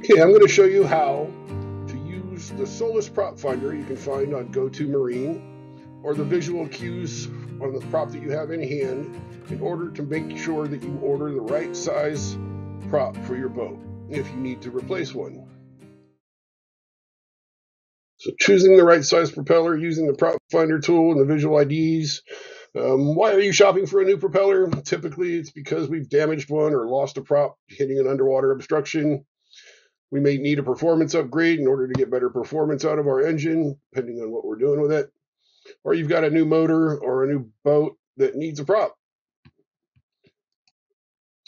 Okay, I'm going to show you how to use the Solas prop finder you can find on GoToMarine or the visual cues on the prop that you have in hand in order to make sure that you order the right size prop for your boat if you need to replace one. So choosing the right size propeller, using the prop finder tool and the visual IDs. Why are you shopping for a new propeller? Typically it's because we've damaged one or lost a prop hitting an underwater obstruction. We may need a performance upgrade in order to get better performance out of our engine, depending on what we're doing with it. Or you've got a new motor or a new boat that needs a prop.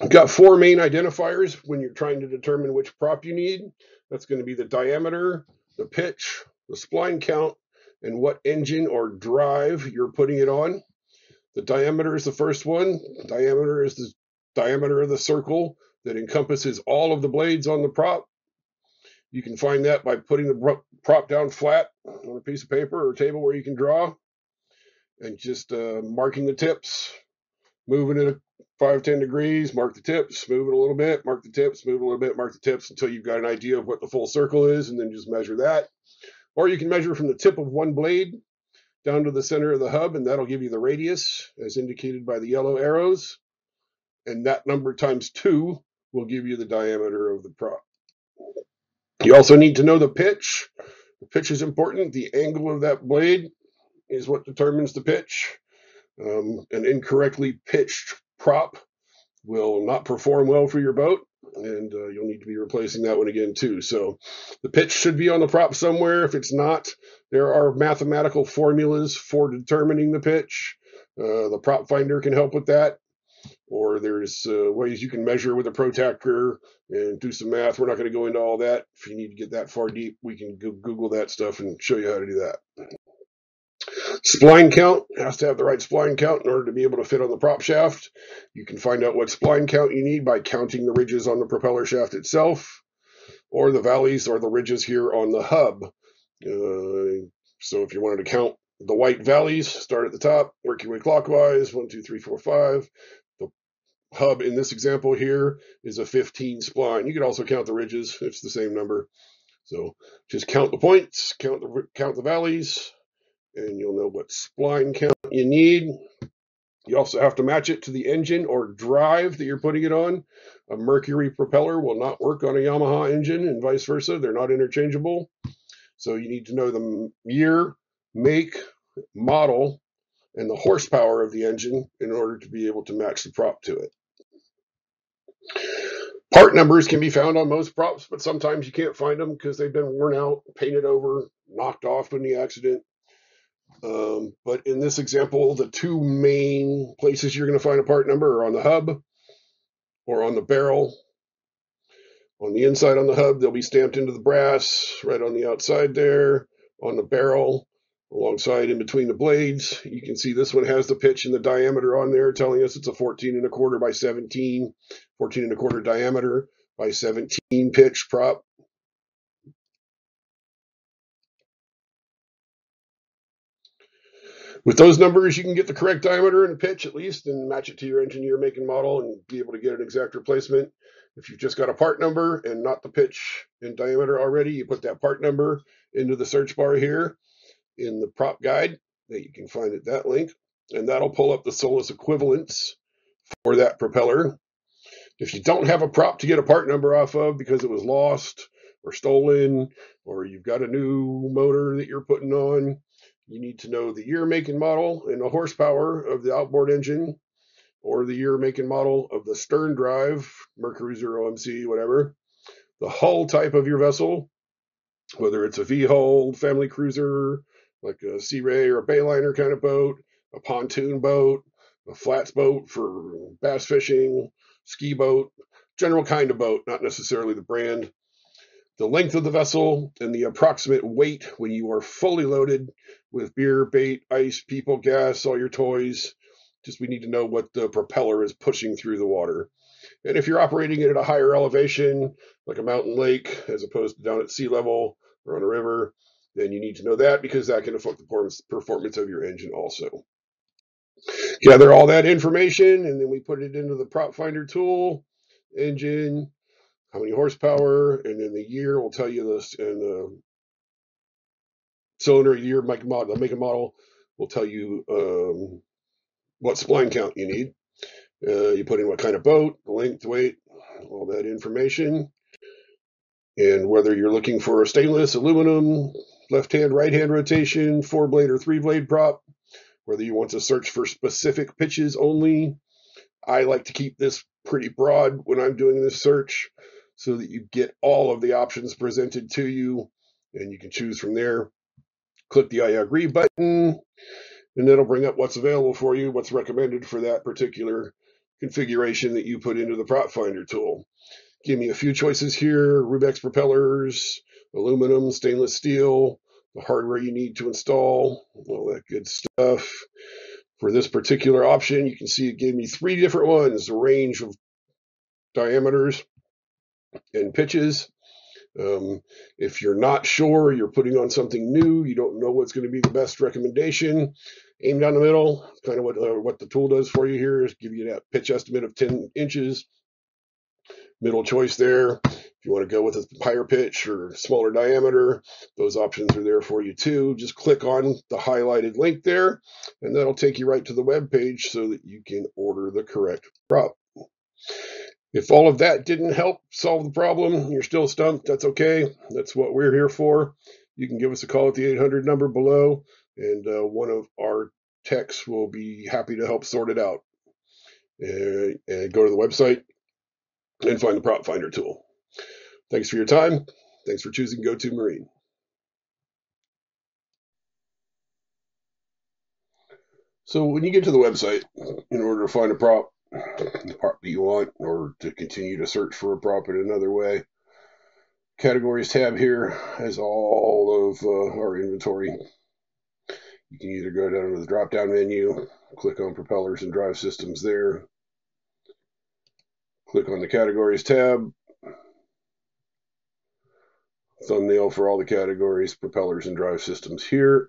I've got four main identifiers when you're trying to determine which prop you need. That's going to be the diameter, the pitch, the spline count, and what engine or drive you're putting it on. The diameter is the first one. Diameter is the diameter of the circle that encompasses all of the blades on the prop. You can find that by putting the prop down flat on a piece of paper or table where you can draw and just marking the tips, moving it 5-10 degrees, mark the tips, move it a little bit, mark the tips, move it a little bit, mark the tips until you've got an idea of what the full circle is, and then just measure that. Or you can measure from the tip of one blade down to the center of the hub, and that'll give you the radius as indicated by the yellow arrows. And that number times 2 will give you the diameter of the prop. You also need to know the pitch. The pitch is important. The angle of that blade is what determines the pitch. An incorrectly pitched prop will not perform well for your boat, and you'll need to be replacing that one again too. So the pitch should be on the prop somewhere. If it's not, there are mathematical formulas for determining the pitch. The prop finder can help with that. Or there's ways you can measure with a protractor and do some math. We're not going to go into all that. If you need to get that far deep, we can Google that stuff and show you how to do that. Spline count has to have the right spline count in order to be able to fit on the prop shaft. You can find out what spline count you need by counting the ridges on the propeller shaft itself, or the valleys or the ridges here on the hub. So if you wanted to count the white valleys, start at the top, work your way clockwise, 1, 2, 3, 4, 5. The hub in this example here is a 15 spline. You can also count the ridges. It's the same number. So just count the points, count the valleys, and you'll know what spline count you need. You also have to match it to the engine or drive that you're putting it on. A Mercury propeller will not work on a Yamaha engine and vice versa. They're not interchangeable. So you need to know the year, make, model, and the horsepower of the engine in order to be able to match the prop to it. Part numbers can be found on most props, but sometimes you can't find them because they've been worn out, painted over, knocked off in the accident. But in this example, the two main places you're going to find a part number are on the hub or on the barrel. On the inside on the hub, they'll be stamped into the brass right on the outside there. On the barrel, alongside in between the blades, you can see this one has the pitch and the diameter on there, telling us it's a 14¼ by 17, 14¼ diameter by 17 pitch prop. With those numbers, you can get the correct diameter and pitch at least and match it to your engine year, make, and model and be able to get an exact replacement. If you've just got a part number and not the pitch and diameter already, you put that part number into the search bar here in the prop guide that you can find at that link, and that'll pull up the Solas equivalents for that propeller. If you don't have a prop to get a part number off of because it was lost or stolen, or you've got a new motor that you're putting on, you need to know the year, make, and model and the horsepower of the outboard engine, or the year, make, and model of the stern drive, Mercury 0 MC, whatever, the hull type of your vessel, whether it's a V-hull family cruiser, like a Sea Ray or a Bayliner kind of boat, a pontoon boat, a flats boat for bass fishing, ski boat, general kind of boat, not necessarily the brand. The length of the vessel and the approximate weight when you are fully loaded with beer, bait, ice, people, gas, all your toys. Just we need to know what the propeller is pushing through the water. And if you're operating it at a higher elevation, like a mountain lake, as opposed to down at sea level or on a river, then you need to know that because that can affect the performance of your engine also. Gather all that information, and then we put it into the prop finder tool, engine, how many horsepower, and then the year will tell you this, and the cylinder, year, make and model will tell you what spline count you need. You put in what kind of boat, length, weight, all that information, and whether you're looking for a stainless, aluminum, left-hand, right-hand rotation, 4-blade or 3-blade prop, whether you want to search for specific pitches only. I like to keep this pretty broad when I'm doing this search so that you get all of the options presented to you, and you can choose from there. Click the I agree button, and that'll bring up what's available for you, what's recommended for that particular configuration that you put into the prop finder tool. Give me a few choices here: Rubex propellers, aluminum, stainless steel, the hardware you need to install, all that good stuff. For this particular option, you can see it gave me 3 different ones, a range of diameters and pitches. If you're not sure, you're putting on something new, you don't know what's going to be the best recommendation, aim down the middle. It's kind of what the tool does for you here, is give you that pitch estimate of 10 inches. Middle choice there. If you want to go with a higher pitch or smaller diameter, those options are there for you too. Just click on the highlighted link there, and that'll take you right to the web page so that you can order the correct prop. If all of that didn't help solve the problem, you're still stumped, that's okay. That's what we're here for. You can give us a call at the 800 number below, and one of our techs will be happy to help sort it out. And go to the website and find the prop finder tool. Thanks for your time. Thanks for choosing Go-To Marine. So when you get to the website, in order to find a prop, the prop that you want, or to continue to search for a prop in another way, categories tab here has all of our inventory. You can either go down to the drop down menu, click on propellers and drive systems there, click on the categories tab, thumbnail for all the categories, propellers and drive systems here,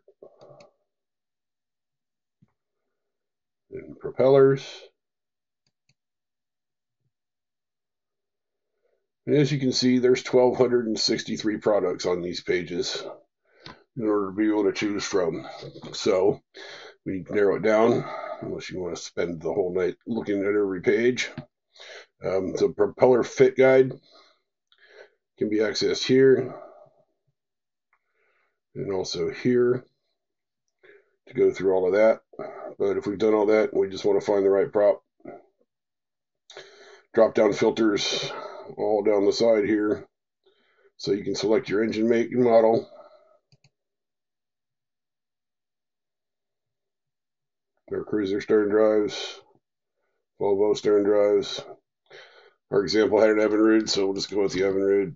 and propellers. And as you can see, there's 1,263 products on these pages in order to be able to choose from. So we narrow it down, unless you want to spend the whole night looking at every page. The propeller fit guide can be accessed here and also here to go through all of that. But if we've done all that and we just want to find the right prop, drop down filters all down the side here, so you can select your engine make and model, their cruiser stern drives, Volvo stern drives. Our example had an Evinrude, so we'll just go with the Evinrude.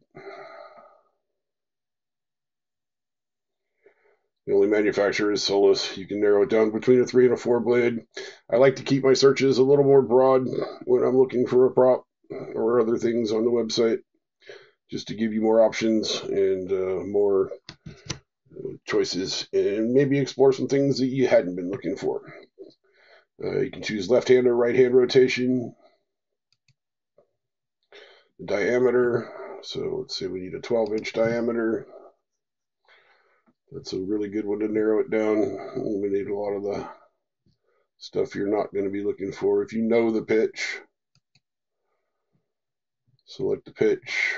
The only manufacturer is Solas. You can narrow it down between a 3 and a 4 blade. I like to keep my searches a little more broad when I'm looking for a prop or other things on the website, just to give you more options and more choices, and maybe explore some things that you hadn't been looking for. You can choose left-hand or right-hand rotation, the diameter. So let's say we need a 12-inch diameter. That's a really good one to narrow it down. Eliminate a lot of the stuff you're not going to be looking for. If you know the pitch, select the pitch.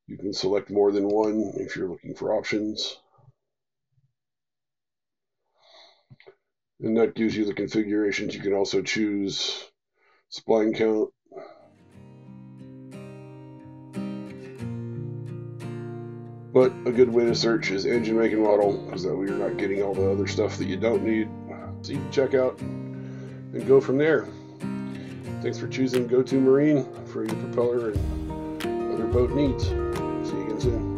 You can select more than one if you're looking for options. And that gives you the configurations. You can also choose spline count. But a good way to search is engine make and model, because that way you're not getting all the other stuff that you don't need. So you can check out and go from there. Thanks for choosing Go-To Marine for your propeller and other boat needs. See you again soon.